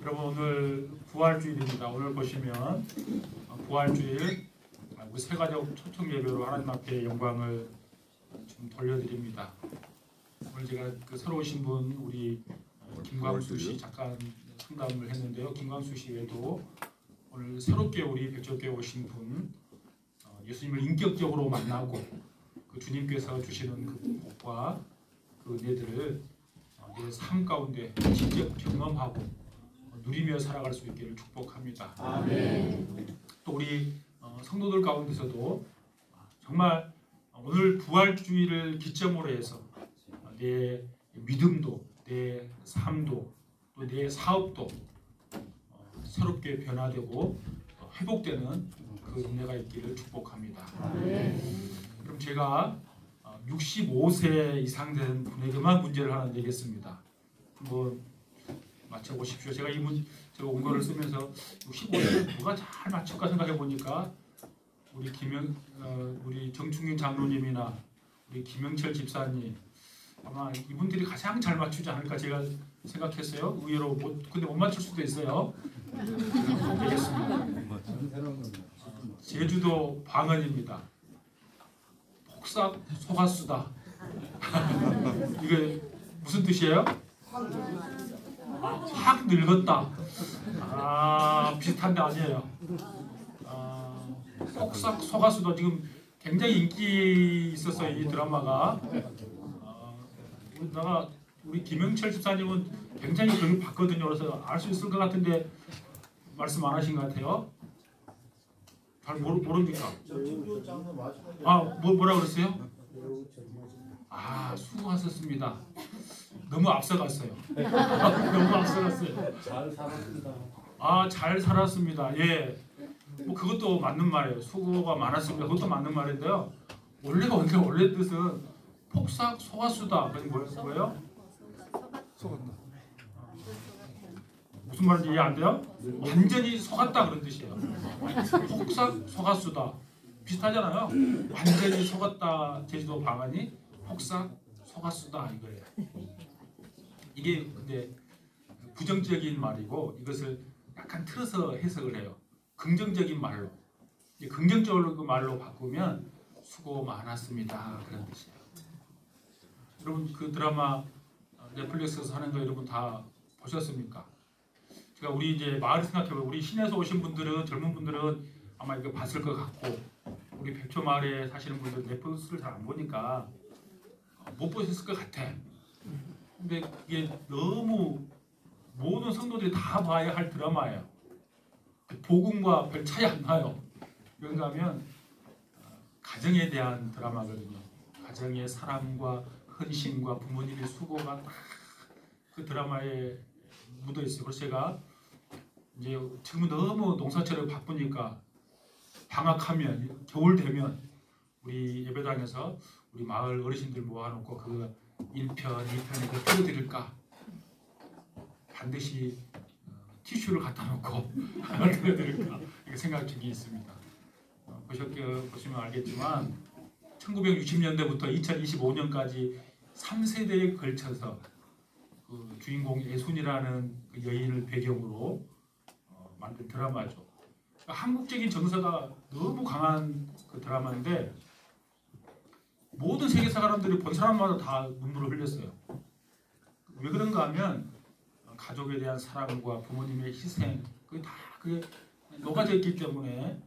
여러분 오늘 부활주일입니다. 오늘 보시면 부활주일 우리 새가족 초청 예배로 하나님 앞에 영광을 좀 돌려드립니다. 오늘 제가 그 새로 오신 분 우리 김광수 씨 잠깐 상담을 했는데요. 김광수 씨 외에도 오늘 새롭게 우리 백조교회 오신 분 예수님을 인격적으로 만나고 그 주님께서 주시는 그 복과 그 은혜들을 내 삶 가운데 직접 경험하고 누리며 살아갈 수 있기를 축복합니다. 아멘. 또 우리 성도들 가운데서도 정말 오늘 부활주의를 기점으로 해서 내 믿음도 내 삶도 또 내 사업도 새롭게 변화되고 회복되는 그 은혜가 있기를 축복합니다. 아멘. 그럼 제가 65세 이상 된 분에게만 문제를 하나 내겠습니다. 한번 맞춰보십시오. 제가 제가 원고를 쓰면서 65세 누가 잘 맞출까 생각해 보니까 우리 정충윤 장로님이나 우리 김영철 집사님 아마 이분들이 가장 잘 맞추지 않을까 제가 생각했어요. 의외로 근데 못 맞출 수도 있어요. 되겠습니다. 제주도 방언입니다. 폭삭 속았수다. 이게 무슨 뜻이에요? 확 늙었다. 비슷한데 아니에요. 폭삭 속았수다. 지금 굉장히 인기 있었어요. 이 드라마가. 우리 김영철 집사님은 굉장히 그걸 봤거든요. 그래서 알 수 있을 것 같은데 말씀 안 하신 것 같아요. 잘 모릅니까? 뭐라 그랬어요? 수고하셨습니다. 너무 앞서갔어요. 너무 앞서갔어요. 잘 살았습니다. 잘 살았습니다. 예. 그것도 맞는 말이에요. 수고가 많았습니다. 그것도 맞는 말인데요. 원래 뜻은 폭삭 속았수다. 그게 뭐예요? 속았다. 무슨 말인지 이해 안 돼요? 완전히 속았다 그런 뜻이에요. 폭삭 속았수다. 비슷하잖아요. 완전히 속았다. 제주도 방언이 폭삭 속았수다 이거예요. 이게 근데 부정적인 말이고 이것을 약간 틀어서 해석을 해요. 긍정적인 말로. 긍정적으로 그 말로 바꾸면 수고 많았습니다. 그런 뜻이에요. 여러분 그 드라마 넷플릭스에서 하는 거 여러분 다 보셨습니까? 제가 우리 이제 마을 생각해보면 우리 시내에서 오신 분들은 젊은 분들은 아마 이거 봤을 것 같고 우리 백초 마을에 사시는 분들 넷플릭스를 잘 안 보니까 못 보셨을 것 같아. 근데 이게 너무 모든 성도들이 다 봐야 할 드라마예요. 복음과 별 차이 안 나요. 그런가 하면 가정에 대한 드라마거든요. 가정의 사랑과 헌신과 부모님의 수고가 그 드라마에 묻어 있어요. 그래서 제가 이제 지금은 너무 농사철에 바쁘니까 방학하면 겨울 되면 우리 예배당에서 우리 마을 어르신들 모아놓고 그 1편, 2편에 그 틀어드릴까 반드시 티슈를 갖다 놓고 틀어드릴까 이렇게 생각 중에 있습니다. 보시면 알겠지만 1960년대부터 2025년까지 3세대에 걸쳐서 그 주인공 예순이라는 그 여인을 배경으로 만든 드라마죠. 그러니까 한국적인 정서가 너무 강한 그 드라마인데 모든 세계 사람들이 본 사람마다 다 눈물을 흘렸어요. 왜 그런가 하면 가족에 대한 사랑과 부모님의 희생 그게 녹아져 있기 때문에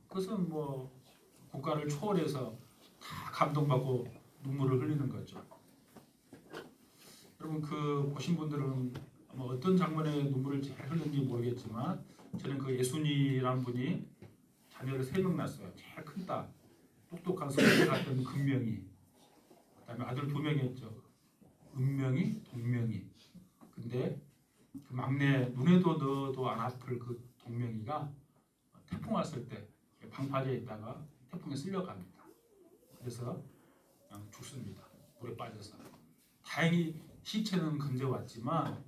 그것은 뭐 국가를 초월해서 다 감동받고 눈물을 흘리는 거죠. 여러분 그 보신 분들은 아마 어떤 장면에 눈물을 잘 흘렸는지 모르겠지만 저는 그 예순이라는 분이 자녀를 3명 낳았어요. 제일 큰 딸, 똑똑한 성대 같은 금명이, 그다음에 아들 2명이었죠. 은명이, 동명이. 근데 그 막내 눈에도 넣어도 안 아플 그 동명이가 태풍 왔을 때 방파제에 있다가 태풍에 쓸려갑니다. 그래서 그냥 죽습니다. 물에 빠져서. 다행히 시체는 건져왔지만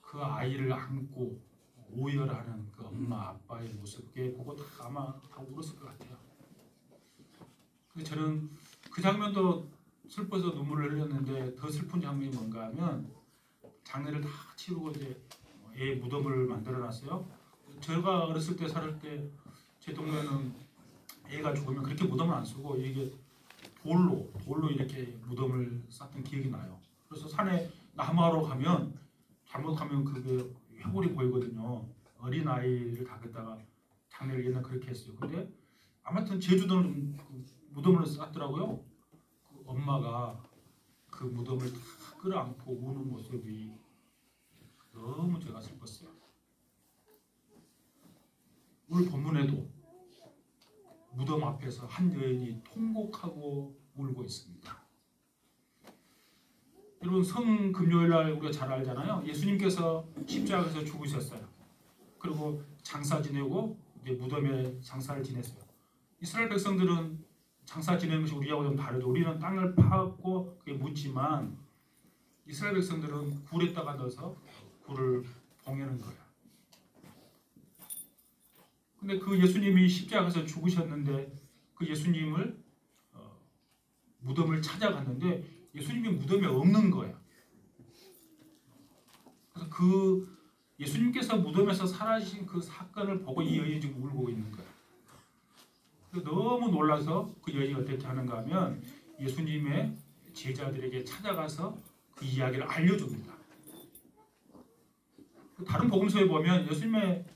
그 아이를 안고 오열하는 그 엄마 아빠의 모습 그게 보고 아마 다 울었을 것 같아요. 근데 저는 그 장면도 슬퍼서 눈물을 흘렸는데 더 슬픈 장면이 뭔가 하면 장례를 다 치르고 이제 애 무덤을 만들어놨어요. 제가 어렸을 때 살을 때 제 동네는 애가 죽으면 그렇게 무덤을 안 쓰고 이게 돌로 이렇게 무덤을 쌓던 기억이 나요. 그래서 산에 나무하러 가면 잘못 가면 그게 회골이 보이거든요. 어린 아이를 다겠다가 장례를 옛날 그렇게 했어요. 근데 아무튼 제주도는 그 무덤을 쌓더라고요. 그 엄마가 그 무덤을 다 끌어안고 우는 모습이 너무 제가 슬펐어요. 오늘 본문에도 무덤 앞에서 한 여인이 통곡하고 울고 있습니다. 여러분 성금요일날 우리가 잘 알잖아요. 예수님께서 십자가에서 죽으셨어요. 그리고 장사 지내고 이제 무덤에 장사를 지냈어요. 이스라엘 백성들은 장사 지내는 것이 우리하고 좀 다르죠. 우리는 땅을 파고 그게 묻지만 이스라엘 백성들은 굴에다가 넣어서 굴을 봉해는 거예요. 근데 그 예수님이 십자가에서 죽으셨는데 그 예수님을 무덤을 찾아갔는데 예수님이 무덤에 없는 거예요. 그래서 그 예수님께서 무덤에서 사라지신 그 사건을 보고 이 여인이 지금 울고 있는 거예요. 너무 놀라서 그 여인이 어떻게 하는가 하면 예수님의 제자들에게 찾아가서 그 이야기를 알려줍니다. 다른 복음서에 보면 예수님의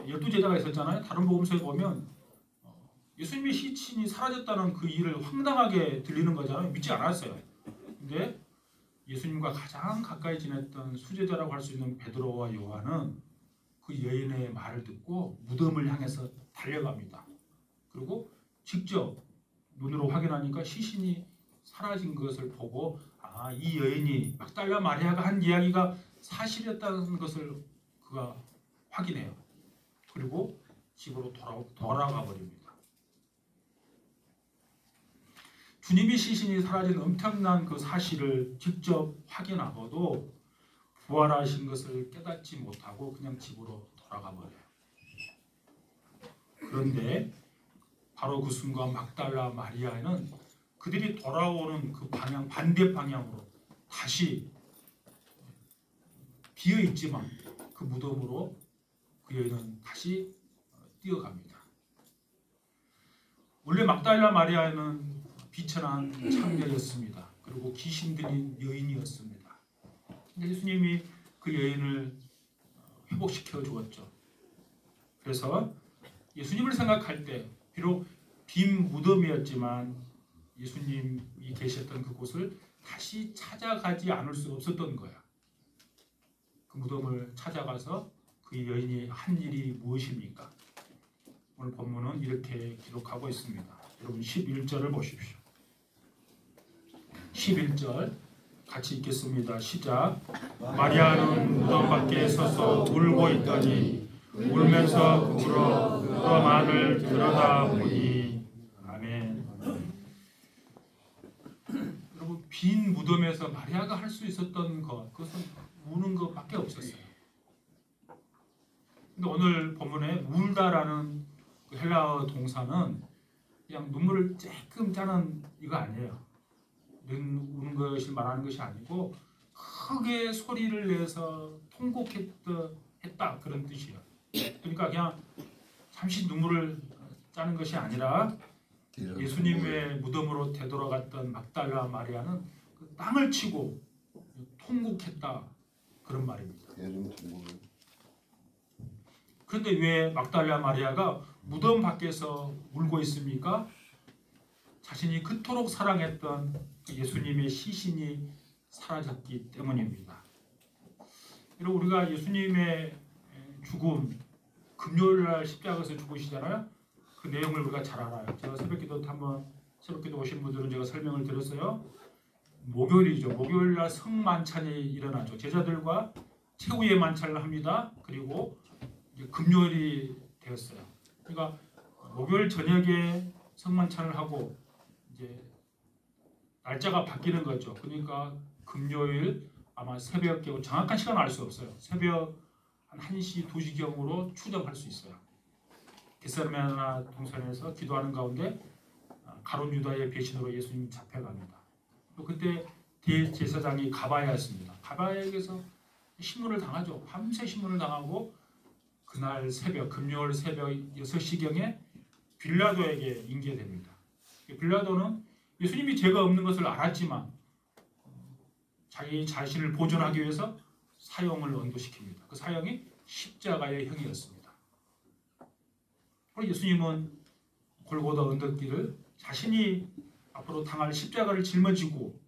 12제자가 있었잖아요. 다른 복음서에 보면 예수님의 시신이 사라졌다는 그 일을 황당하게 들리는 거잖아요. 믿지 않았어요. 근데 예수님과 가장 가까이 지냈던 수제자라고 할 수 있는 베드로와 요한은 그 여인의 말을 듣고 무덤을 향해서 달려갑니다. 그리고 직접 눈으로 확인하니까 시신이 사라진 것을 보고 이 여인이 막달라 마리아가 한 이야기가 사실이었다는 것을 그가 확인해요. 그리고 집으로 돌아가 버립니다. 주님이 시신이 사라진 엄청난 그 사실을 직접 확인하고도 부활하신 것을 깨닫지 못하고 그냥 집으로 돌아가 버려요. 그런데 바로 그 순간 막달라 마리아는 그들이 돌아오는 그 방향 반대 방향으로 다시 비어 있지만 그 무덤으로 그 여인은 다시 뛰어갑니다. 원래 막달라 마리아는 비천한 창녀였습니다. 그리고 귀신 들린 여인이었습니다. 예수님이 그 여인을 회복시켜 주었죠. 그래서 예수님을 생각할 때 비록 빈 무덤이었지만 예수님이 계셨던 그곳을 다시 찾아가지 않을 수 없었던 거야. 그 무덤을 찾아가서 그 여인이 한 일이 무엇입니까? 오늘 본문은 이렇게 기록하고 있습니다. 여러분 11절을 보십시오. 11절 같이 읽겠습니다. 시작. 마리아는 무덤 밖에 서서 울고 있더니 울면서 무릎 안을 들여다보니 아멘. 여러분 빈 무덤에서 마리아가 할 수 있었던 것 그것은 우는 것밖에 없었어요. 근데 오늘 본문에 울다라는 그 헬라어 동사는 그냥 눈물을 쬐끔 짜는 이거 아니에요. 우는 것을 말하는 것이 아니고 크게 소리를 내서 통곡했다 그런 뜻이에요. 그러니까 그냥 잠시 눈물을 짜는 것이 아니라 예수님의 무덤으로 되돌아갔던 막달라 마리아는 그 땅을 치고 통곡했다 그런 말입니다. 그런데 왜 막달라 마리아가 무덤 밖에서 울고 있습니까? 자신이 그토록 사랑했던 예수님의 시신이 사라졌기 때문입니다. 여러분 우리가 예수님의 죽음, 금요일날 십자가에서 죽으시잖아요. 그 내용을 우리가 잘 알아요. 제가 새벽기도 한번 새벽기도 오신 분들은 제가 설명을 드렸어요. 목요일이죠. 목요일날 성만찬이 일어나죠. 제자들과 최후의 만찬을 합니다. 그리고 이제 금요일이 되었어요. 그러니까 목요일 저녁에 성만찬을 하고 이제 날짜가 바뀌는 거죠. 그러니까 금요일 아마 새벽에 정확한 시간은 알 수 없어요. 새벽 한 1시, 2시경으로 추정할 수 있어요. 겟세마네 동산에서 기도하는 가운데 가룟 유다의 배신으로 예수님이 잡혀갑니다. 또 그때 대제사장이 가바야였습니다. 가바야에게서 신문을 당하죠. 밤새 신문을 당하고 그날 새벽, 금요일 새벽 6시경에 빌라도에게 인계됩니다. 빌라도는 예수님이 죄가 없는 것을 알았지만 자기 자신을 보존하기 위해서 사형을 언도시킵니다. 그 사형이 십자가의 형이었습니다. 그리고 예수님은 골고다 언덕길을 자신이 앞으로 당할 십자가를 짊어지고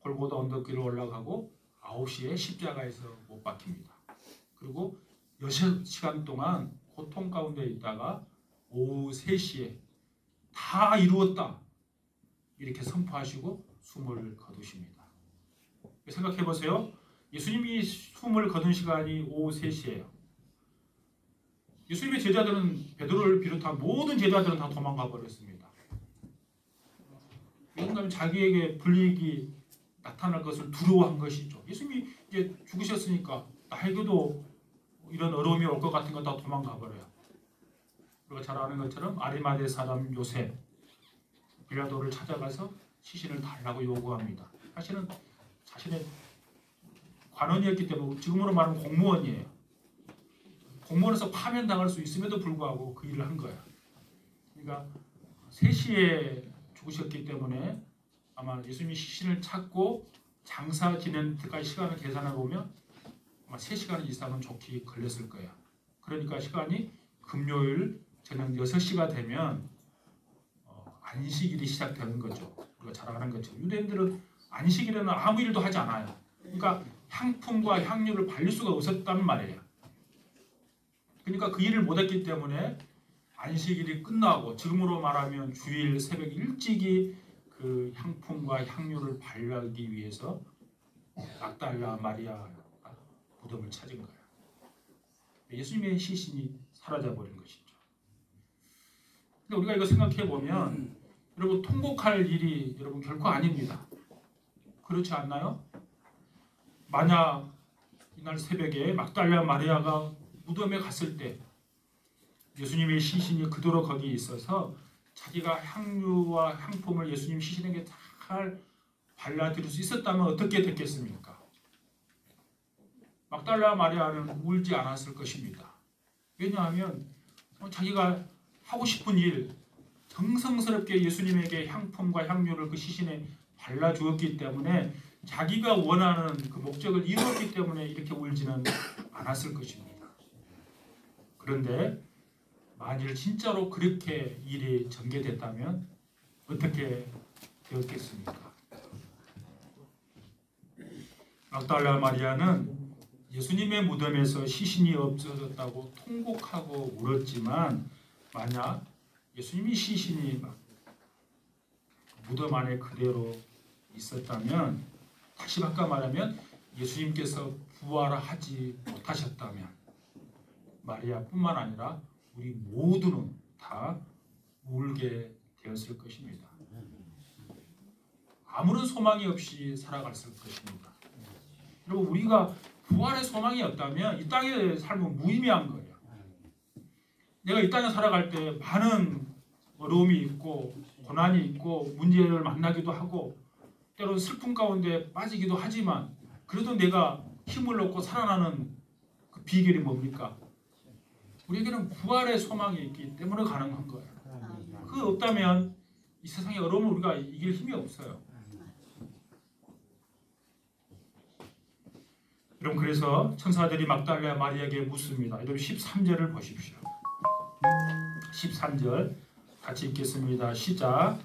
골고다 언덕길을 올라가고 9시에 십자가에서 못 박힙니다. 그리고 6시간 동안 고통 가운데 있다가 오후 3시에 다 이루었다 이렇게 선포하시고 숨을 거두십니다. 생각해 보세요. 예수님이 숨을 거둔 시간이 오후 3시예요. 예수님의 제자들은 베드로를 비롯한 모든 제자들은 다 도망가 버렸습니다. 왜냐하면 자기에게 불이익이 나타날 것을 두려워한 것이죠. 예수님이 이제 죽으셨으니까 나에게도 이런 어려움이 올 것 같은 거 다 도망가 버려요. 우리가 잘 아는 것처럼 아리마대 사람 요셉 빌라도를 찾아가서 시신을 달라고 요구합니다. 사실은 자신의 관원이었기 때문에 지금으로 말하면 공무원이에요. 공무원에서 파면당할 수 있음에도 불구하고 그 일을 한 거야. 그러니까 3시에 죽으셨기 때문에 아마 예수님이 시신을 찾고 장사 지낸 때까지 시간을 계산해 보면 아마 3시간 이상은 좋게 걸렸을 거야. 그러니까 시간이 금요일 저녁 6시가 되면 안식일이 시작되는 거죠. 우리가 잘 아는 것처럼 유대인들은 안식일에는 아무 일도 하지 않아요. 그러니까 향품과 향유를 발릴 수가 없었단 말이에요. 그러니까 그 일을 못했기 때문에 안식일이 끝나고 지금으로 말하면 주일 새벽 일찍이 그 향품과 향유를 발라기 위해서 막달라 마리아 무덤을 찾은 거예요. 예수님의 시신이 사라져버린 것이죠. 근데 우리가 이거 생각해 보면 여러분 통곡할 일이 여러분 결코 아닙니다. 그렇지 않나요? 만약 이날 새벽에 막달라 마리아가 무덤에 갔을 때 예수님의 시신이 그대로 거기 있어서 자기가 향유와 향품을 예수님 시신에게 잘 발라드릴 수 있었다면 어떻게 됐겠습니까? 막달라 마리아는 울지 않았을 것입니다. 왜냐하면 자기가 하고 싶은 일, 정성스럽게 예수님에게 향품과 향유를 그 시신에 발라주었기 때문에 자기가 원하는 그 목적을 이루었기 때문에 이렇게 울지는 않았을 것입니다. 그런데 만일 진짜로 그렇게 일이 전개됐다면 어떻게 되었겠습니까? 막달라 마리아는 예수님의 무덤에서 시신이 없어졌다고 통곡하고 울었지만 만약 예수님이 시신이 무덤 안에 그대로 있었다면 다시 바꿔 말하면 예수님께서 부활하지 못하셨다면 마리아뿐만 아니라 우리 모두는 다 울게 되었을 것입니다. 아무런 소망이 없이 살아갔을 것입니다. 여러분 우리가 부활의 소망이 없다면 이 땅의 삶은 무의미한 거예요. 내가 이 땅에 살아갈 때 많은 어려움이 있고 고난이 있고 문제를 만나기도 하고 때로는 슬픔 가운데 빠지기도 하지만 그래도 내가 힘을 얻고 살아나는 그 비결이 뭡니까? 우리에게는 부활의 소망이 있기 때문에 가능한 거예요. 그거 없다면 이 세상의 어려움을 우리가 이길 힘이 없어요. 여러분 그래서 천사들이 막달라 마리아에게 묻습니다. 여러분 13절을 보십시오. 13절 같이 읽겠습니다. 시작.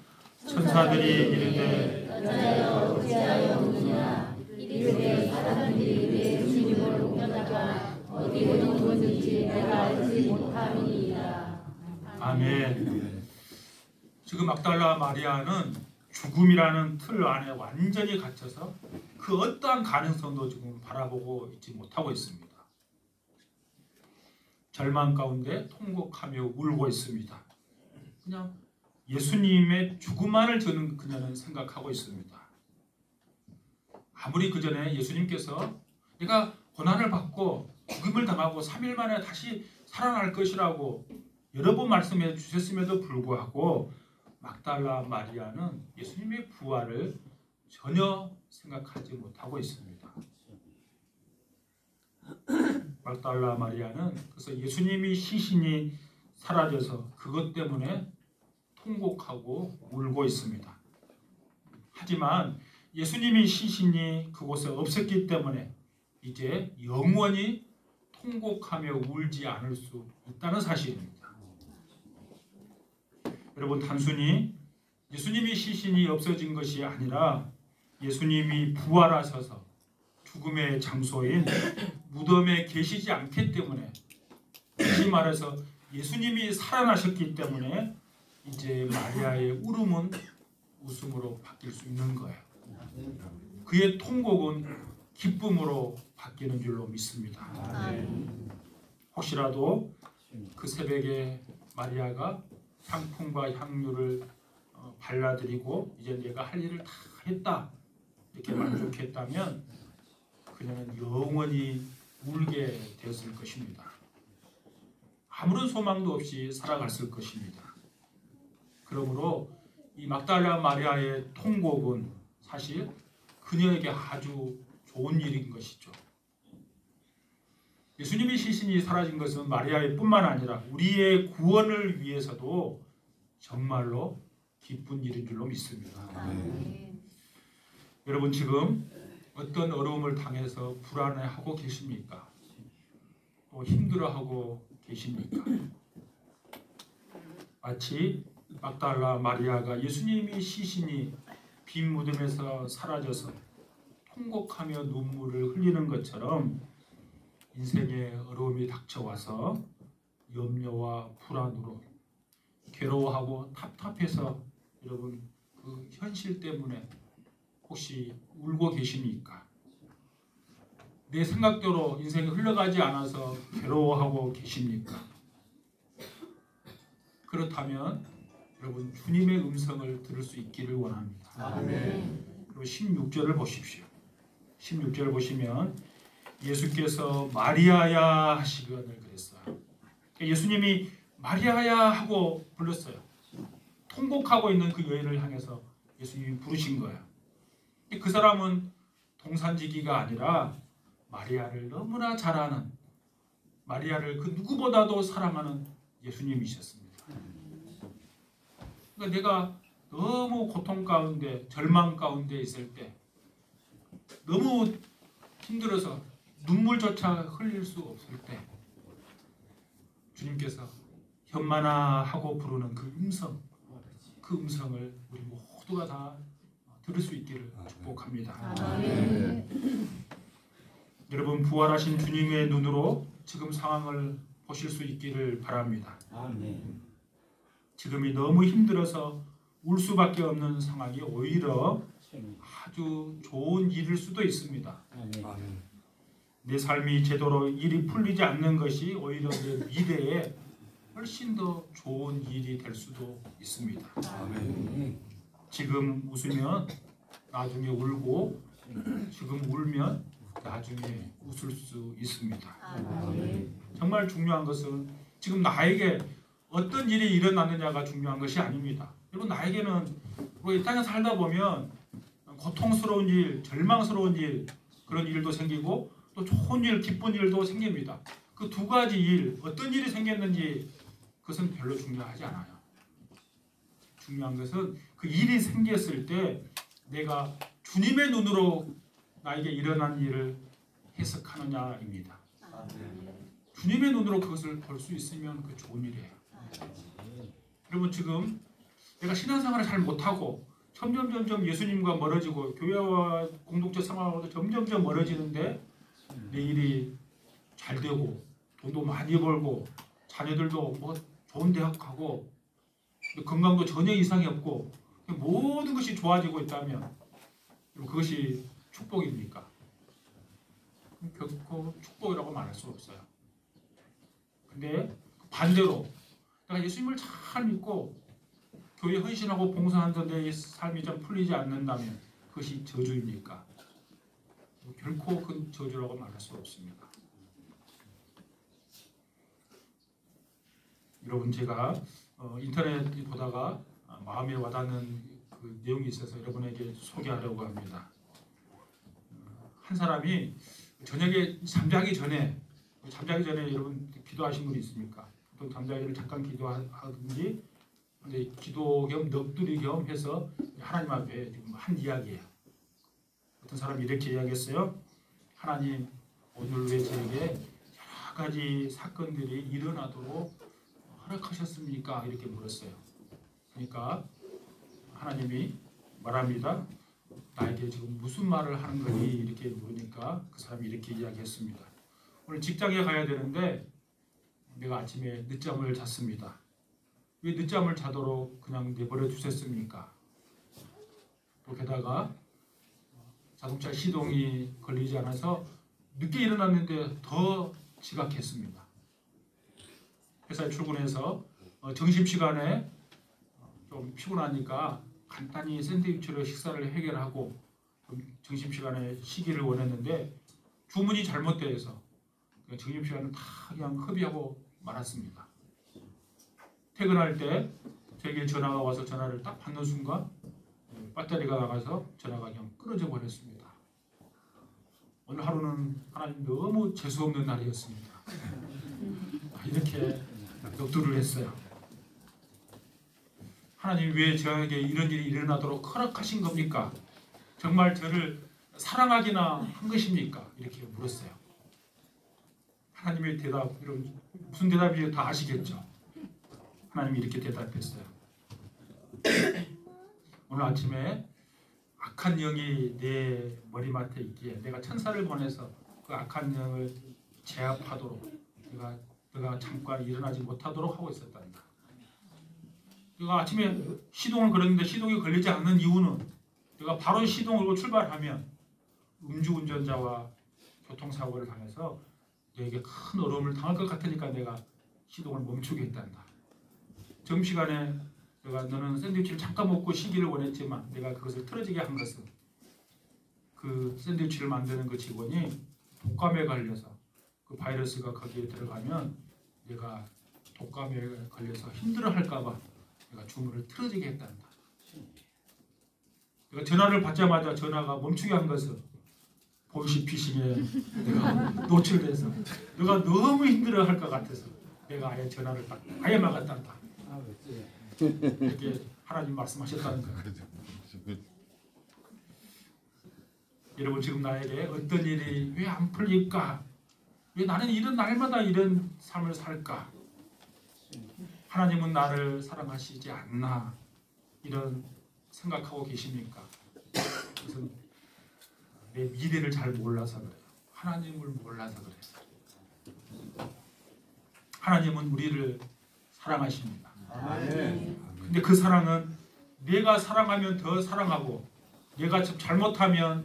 천사들이 이르되 여자여 어찌하여 우느냐 이르되 사람들이 내 주님을 옮겨다가 어디로 두었는지 내가 알지 못함이니이다. 아멘. 지금 막달라 마리아는 죽음이라는 틀 안에 완전히 갇혀서 그 어떠한 가능성도 지금 바라보고 있지 못하고 있습니다. 절망 가운데 통곡하며 울고 있습니다. 그냥 예수님의 죽음만을 저는 그녀는 생각하고 있습니다. 아무리 그 전에 예수님께서 내가 고난을 받고 죽음을 당하고 3일 만에 다시 살아날 것이라고 여러 번 말씀해 주셨음에도 불구하고 막달라 마리아는 예수님의 부활을 전혀 생각하지 못하고 있습니다. 막달라 마리아는 그래서 예수님이 시신이 사라져서 그것 때문에 통곡하고 울고 있습니다. 하지만 예수님이 시신이 그곳에 없었기 때문에 이제 영원히 통곡하며 울지 않을 수 있다는 사실입니다. 여러분, 단순히 예수님이 시신이 없어진 것이 아니라 예수님이 부활하셔서 죽음의 장소인 무덤에 계시지 않기 때문에, 다시 말해서 예수님이 살아나셨기 때문에 이제 마리아의 울음은 웃음으로 바뀔 수 있는 거예요. 그의 통곡은 기쁨으로 바뀌는 줄로 믿습니다. 혹시라도 그 새벽에 마리아가 향품과 향유를 발라드리고 이제 내가 할 일을 다 했다 이렇게 만족했다면 그녀는 영원히 울게 되었을 것입니다. 아무런 소망도 없이 살아갔을 것입니다. 그러므로 이 막달라 마리아의 통곡은 사실 그녀에게 아주 좋은 일인 것이죠. 예수님의 시신이 사라진 것은 마리아의 뿐만 아니라 우리의 구원을 위해서도 정말로 기쁜 일인 줄로 믿습니다. 여러분, 지금 어떤 어려움을 당해서 불안해하고 계십니까? 또 힘들어하고 계십니까? 마치 막달라 마리아가 예수님의 시신이 빈 무덤에서 사라져서 통곡하며 눈물을 흘리는 것처럼 인생의 어려움이 닥쳐와서 염려와 불안으로 괴로워하고 답답해서 여러분 그 현실 때문에 혹시 울고 계십니까? 내 생각대로 인생이 흘러가지 않아서 괴로워하고 계십니까? 그렇다면 여러분 주님의 음성을 들을 수 있기를 원합니다. 그리고 16절을 보십시오. 16절 보시면 예수께서 마리아야 하시거늘 그랬어요. 예수님이 마리아야 하고 불렀어요. 통곡하고 있는 그 여인을 향해서 예수님이 부르신 거예요. 그 사람은 동산지기가 아니라 마리아를 너무나 잘 아는, 마리아를 그 누구보다도 사랑하는 예수님이셨습니다. 그러니까 내가 너무 고통 가운데, 절망 가운데 있을 때, 너무 힘들어서 눈물조차 흘릴 수 없을 때 주님께서 현만아 하고 부르는 그 음성, 그 음성을 우리 모두가 다 들을 수 있기를 축복합니다. 여러분, 부활하신 주님의 눈으로 지금 상황을 보실 수 있기를 바랍니다. 지금이 너무 힘들어서 울 수밖에 없는 상황이 오히려 아주 좋은 일일 수도 있습니다. 내 삶이 제대로 일이 풀리지 않는 것이 오히려 내 미래에 훨씬 더 좋은 일이 될 수도 있습니다. 지금 웃으면 나중에 울고, 지금 울면 나중에 웃을 수 있습니다. 정말 중요한 것은 지금 나에게 어떤 일이 일어나느냐가 중요한 것이 아닙니다. 여러분, 나에게는 이 땅에 살다 보면 고통스러운 일, 절망스러운 일, 그런 일도 생기고 또 좋은 일, 기쁜 일도 생깁니다. 그 두 가지 일, 어떤 일이 생겼는지 그것은 별로 중요하지 않아요. 중요한 것은 그 일이 생겼을 때 내가 주님의 눈으로 나에게 일어난 일을 해석하느냐입니다. 주님의 눈으로 그것을 볼 수 있으면 그 좋은 일이에요. 여러분, 지금 내가 신앙생활을 잘 못하고 점점 예수님과 멀어지고 교회와 공동체 생활하고도 점점 멀어지는데 내 일이 잘 되고 돈도 많이 벌고 자녀들도 뭐 좋은 대학 가고 건강도 전혀 이상이 없고 모든 것이 좋아지고 있다면 그것이 축복입니까? 결코 축복이라고 말할 수 없어요. 근데 반대로 내가 예수님을 잘 믿고 교회 헌신하고 봉사하는데 내 삶이 좀 풀리지 않는다면 그것이 저주입니까? 결코 그 저주라고 말할 수 없습니다. 여러분, 제가 인터넷 보다가 마음에 와닿는 그 내용이 있어서 여러분에게 소개하려고 합니다. 한 사람이 저녁에 잠자기 전에 잠자기 전에 여러분 기도하신 분이 있습니까? 보통 잠자기 전에 잠깐 기도하든지, 근데 기도 겸 넋두리 겸 해서 하나님 앞에 지금 한 이야기예요. 어떤 사람이 이렇게 이야기했어요. 하나님, 오늘 왜 저에게 여러 가지 사건들이 일어나도록 허락하셨습니까? 이렇게 물었어요. 그러니까 하나님이 말합니다. 나에게 지금 무슨 말을 하는 거니? 이렇게 물으니까 그 사람이 이렇게 이야기했습니다. 오늘 직장에 가야 되는데 내가 아침에 늦잠을 잤습니다. 왜 늦잠을 자도록 그냥 내버려 두셨습니까? 또 게다가 자동차 시동이 걸리지 않아서 늦게 일어났는데 더 지각했습니다. 회사에 출근해서 점심시간에 좀 피곤하니까 간단히 샌드위치로 식사를 해결하고 점심시간에 쉬기를 원했는데 주문이 잘못돼서 점심시간을 다 그냥 허비하고 말았습니다. 퇴근할 때 저에게 전화가 와서 전화를 딱 받는 순간 배터리가 나가서 전화가 그냥 끊어져 버렸습니다. 오늘 하루는 하나님 너무 재수없는 날이었습니다. 이렇게 넋두리를 했어요. 하나님 왜 저에게 이런 일이 일어나도록 허락하신 겁니까? 정말 저를 사랑하기나 한 것입니까? 이렇게 물었어요. 하나님의 대답, 여러분 무슨 대답인지 다 아시겠죠? 하나님이 이렇게 대답했어요. 오늘 아침에 악한 영이 내 머리맡에 있기에 내가 천사를 보내서 그 악한 영을 제압하도록 내가 잠깐 일어나지 못하도록 하고 있었단다. 내가 아침에 시동을 걸었는데 시동이 걸리지 않는 이유는 내가 바로 시동을 걸고 출발하면 음주운전자와 교통사고를 당해서 너에게 큰 어려움을 당할 것 같으니까 내가 시동을 멈추게 했단다. 점심시간에 내가 너는 샌드위치를 잠깐 먹고 쉬기를 원했지만 내가 그것을 틀어지게 한 것은 그 샌드위치를 만드는 그 직원이 독감에 걸려서 그 바이러스가 거기에 들어가면 내가 독감에 걸려서 힘들어할까봐 내가 주문을 틀어지게 했단다. 내가 전화를 받자마자 전화가 멈추게 한 것은 보이시피싱에 내가 노출돼서 내가 너무 힘들어할 것 같아서 내가 아예 전화를 딱 아예 막았단다. 이렇게 하나님 말씀하셨다는 거예요. 여러분 지금 나에게 어떤 일이 왜 안 풀릴까? 왜 나는 이런 날마다 이런 삶을 살까? 하나님은 나를 사랑하시지 않나? 이런 생각하고 계십니까? 그래서 내 미래를 잘 몰라서 그래요. 하나님을 몰라서 그래요. 하나님은 우리를 사랑하십니다. 근데 그 사랑은 내가 사랑하면 더 사랑하고 내가 잘못하면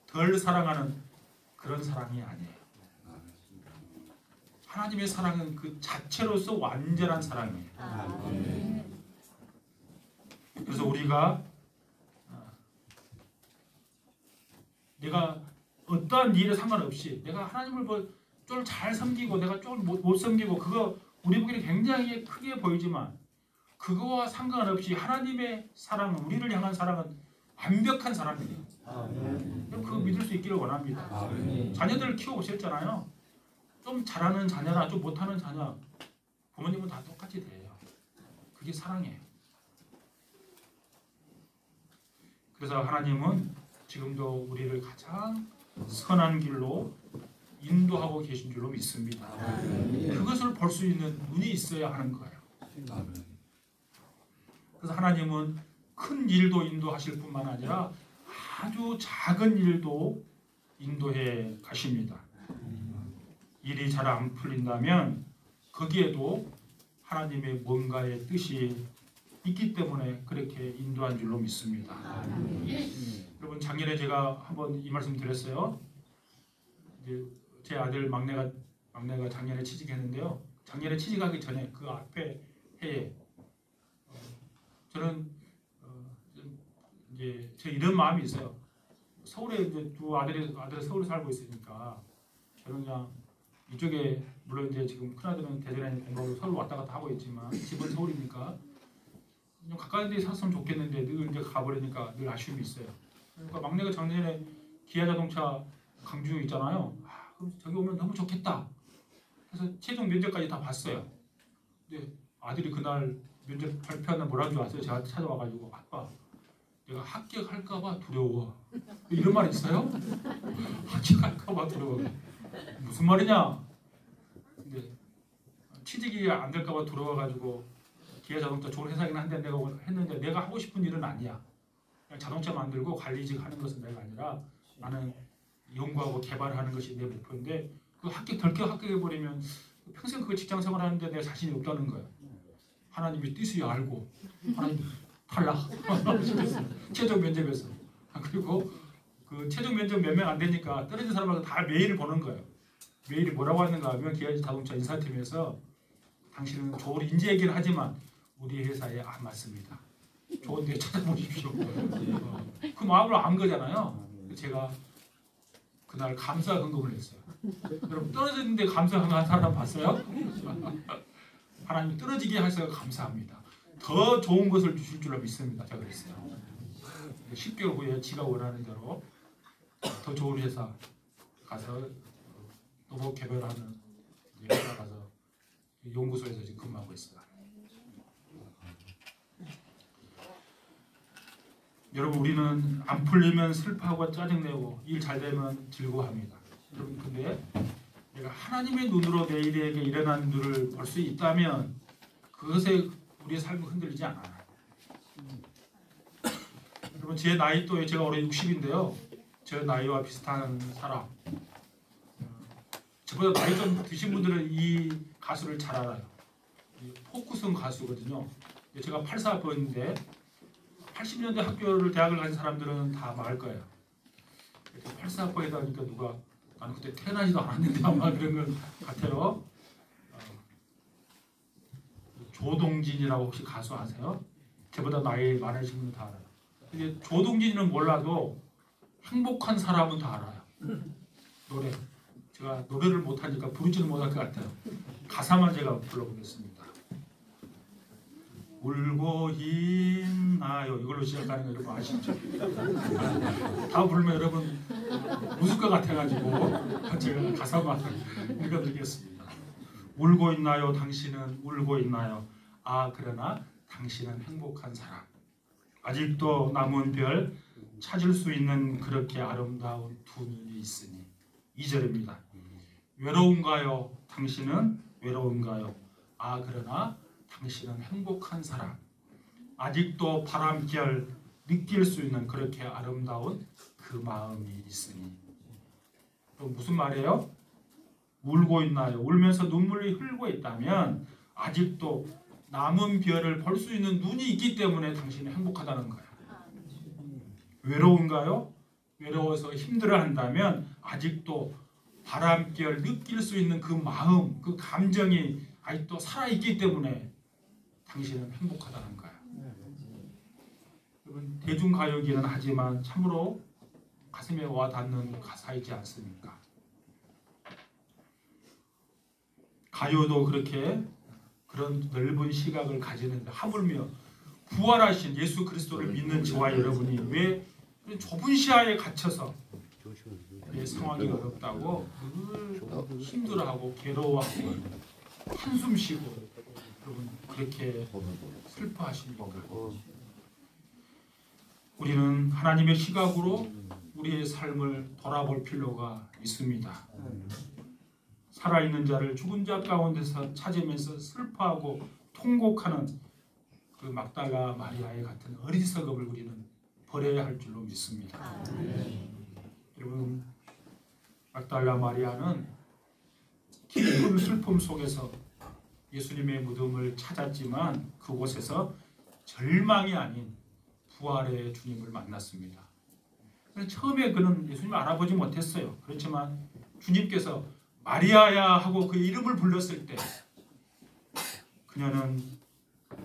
덜 사랑하는 그런 사랑이 아니에요. 하나님의 사랑은 그 자체로서 완전한 사랑이에요. 그래서 우리가 내가 어떠한 일에 상관없이 내가 하나님을 좀 잘 섬기고 내가 좀 못 섬기고 그거 우리 보기에는 굉장히 크게 보이지만 그거와 상관없이 하나님의 사랑은 우리를 향한 사랑은 완벽한 사랑이에요. 그거 믿을 수 있기를 원합니다. 자녀들을 키워보셨잖아요. 좀 잘하는 자녀나 좀 못하는 자녀 부모님은 다 똑같이 돼요. 그게 사랑이에요. 그래서 하나님은 지금도 우리를 가장 선한 길로 인도하고 계신 줄로 믿습니다. 그것을 볼 수 있는 눈이 있어야 하는 거예요. 그래서 하나님은 큰 일도 인도하실 뿐만 아니라 아주 작은 일도 인도해 가십니다. 일이 잘 안 풀린다면 거기에도 하나님의 뭔가의 뜻이 있기 때문에 그렇게 인도한 줄로 믿습니다. 여러분 작년에 제가 한번 이 말씀 드렸어요. 이제 제 아들 막내가 작년에 취직했는데요. 작년에 취직하기 전에 그 앞에 해에 저는 이제 저 이런 마음이 있어요. 서울에 이제 두 아들이 서울에 살고 있으니까 저는 그냥 이쪽에 물론 이제 지금 큰 아들은 대전에 공부하고 서울 왔다 갔다 하고 있지만 집은 서울이니까 좀 가까운 데 샀으면 좋겠는데 늘 이제 가버리니까 늘 아쉬움이 있어요. 그러니까 막내가 작년에 기아자동차 강주 있잖아요. 그럼 저기 오면 너무 좋겠다. 그래서 최종 면접까지 다 봤어요. 근데 아들이 그날 면접 발표하는 뭐라는 줄 아세요? 제가 찾아와가지고 아빠 내가 합격할까봐 두려워. 이런 말 있어요? 합격할까봐 두려워. 무슨 말이냐? 근데 취직이 안 될까봐 두려워가지고 기아 자동차 좋은 회사긴 한데 내가 했는데 내가 하고 싶은 일은 아니야. 그냥 자동차 만들고 관리직 하는 것은 내가 아니라 나는 연구하고 개발하는 것이 내 목표인데 그 덜컥 합격해버리면 평생 그 직장 생활하는데 내가 자신이 없다는 거야. 하나님이 뜻이 알고 하나님 탈락. 최종 면접에서. 그리고 그 최종 면접 몇 명 안 되니까 떨어진 사람하고 다 메일을 보는 거예요. 메일이 뭐라고 하는가 하면 기아 자동차 인사팀에서 당신은 좋은 인재이긴 하지만 우리 회사에 안 맞습니다. 좋은 데 찾아보십시오. 그 마음을 안 거잖아요. 제가 그날 감사 헌금을 했어요. 여러분 떨어졌는데 감사 헌금한 사람 봤어요? 하나님 떨어지게 하셔서 감사합니다. 더 좋은 것을 주실 줄로 믿습니다. 제가 그랬어요. 10개월 후에 지가 원하는 대로 더 좋은 회사 가서 로봇 개발하는 회사 가서 연구소에서 지금 근무하고 있어요. 여러분 우리는 안 풀리면 슬퍼하고 짜증내고 일 잘 되면 즐거워합니다. 여러분 근데 내가 하나님의 눈으로 내 일에게 일어난 일을 볼 수 있다면 그것에 우리의 삶은 흔들리지 않아요. 여러분 제 나이 또에 제가 올해 60인데요. 제 나이와 비슷한 사람 저보다 나이 좀 드신 분들은 이 가수를 잘 알아요. 포크송 가수거든요. 제가 84학번인데 80년대 학교를 대학을 간 사람들은 다 말할 거예요. 84학번이다 하니까 누가 나는 그때 태어나지도 않았는데 아마 그런 것 같아요. 조동진이라고 혹시 가수 아세요? 저보다 나이 많으신 분은 다 알아요. 근데 조동진은 몰라도 행복한 사람은 다 알아요. 노래. 제가 노래를 못하니까 부르지는 못할 것 같아요. 가사만 제가 불러보겠습니다. 울고 있나요? 이걸로 시작하는 거 여러분 아시죠? 다 부르면 여러분 웃을 것 같아가지고 제가 가사만 읽어드리겠습니다. 울고 있나요? 당신은 울고 있나요? 아 그러나 당신은 행복한 사람. 아직도 남은 별 찾을 수 있는 그렇게 아름다운 두 눈이 있으니 2절입니다. 외로운가요? 당신은 외로운가요? 아 그러나 당신은 행복한 사람. 아직도 바람결 느낄 수 있는 그렇게 아름다운 그 마음이 있으니. 또 무슨 말이에요? 울고 있나요? 울면서 눈물이 흘고 있다면 아직도 남은 별을 볼 수 있는 눈이 있기 때문에 당신은 행복하다는 거예요. 외로운가요? 외로워서 힘들어한다면 아직도 바람결 느낄 수 있는 그 마음, 그 감정이 아직도 살아있기 때문에 당신은 행복하다는 거예요. 여러분 대중가요기는 하지만 참으로 가슴에 와닿는 가사이지 않습니까? 가요도 그렇게 그런 넓은 시각을 가지는데 하물며 부활하신 예수 그리스도를 믿는 저와 여러분이 왜 좁은 시야에 갇혀서 내 상황이 어렵다고 늘 힘들어하고 괴로워하고 한숨 쉬고 여러분 그렇게 슬퍼하십니까? 우리는 하나님의 시각으로 우리의 삶을 돌아볼 필요가 있습니다. 살아있는 자를 죽은 자 가운데서 찾으면서 슬퍼하고 통곡하는 그 막달라 마리아의 같은 어리석음을 우리는 버려야 할 줄로 믿습니다. 여러분 막달라 마리아는 깊은 슬픔 속에서 예수님의 무덤을 찾았지만 그곳에서 절망이 아닌 부활의 주님을 만났습니다. 처음에 그는 예수님을 알아보지 못했어요. 그렇지만 주님께서 마리아야 하고 그 이름을 불렀을 때 그녀는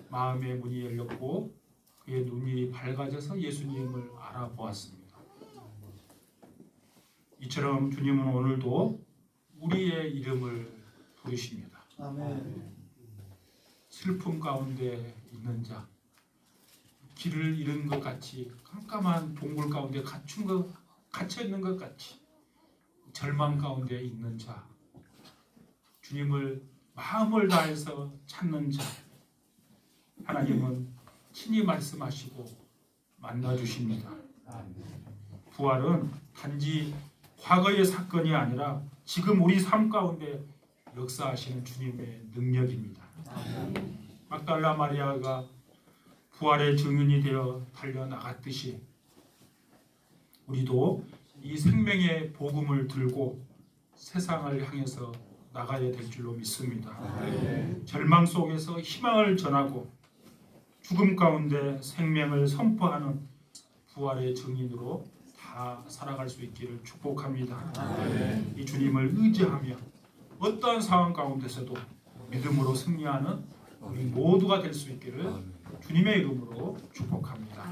마음의 문이 열렸고 그의 눈이 밝아져서 예수님을 알아보았습니다. 이처럼 주님은 오늘도 우리의 이름을 부르십니다. 아멘. 슬픔 가운데 있는 자, 길을 잃은 것 같이 깜깜한 동굴 가운데 갇혀 있는 것 같이 절망 가운데 있는 자, 주님을 마음을 다해서 찾는 자, 하나님은 친히 말씀하시고 만나주십니다. 부활은 단지 과거의 사건이 아니라 지금 우리 삶 가운데 역사하시는 주님의 능력입니다. 막달라 마리아가 부활의 증인이 되어 달려나갔듯이 우리도 이 생명의 복음을 들고 세상을 향해서 나가야 될 줄로 믿습니다. 절망 속에서 희망을 전하고 죽음 가운데 생명을 선포하는 부활의 증인으로 다 살아갈 수 있기를 축복합니다. 이 주님을 의지하며 어떠한 상황 가운데서도 믿음으로 승리하는 우리 모두가 될 수 있기를 주님의 이름으로 축복합니다.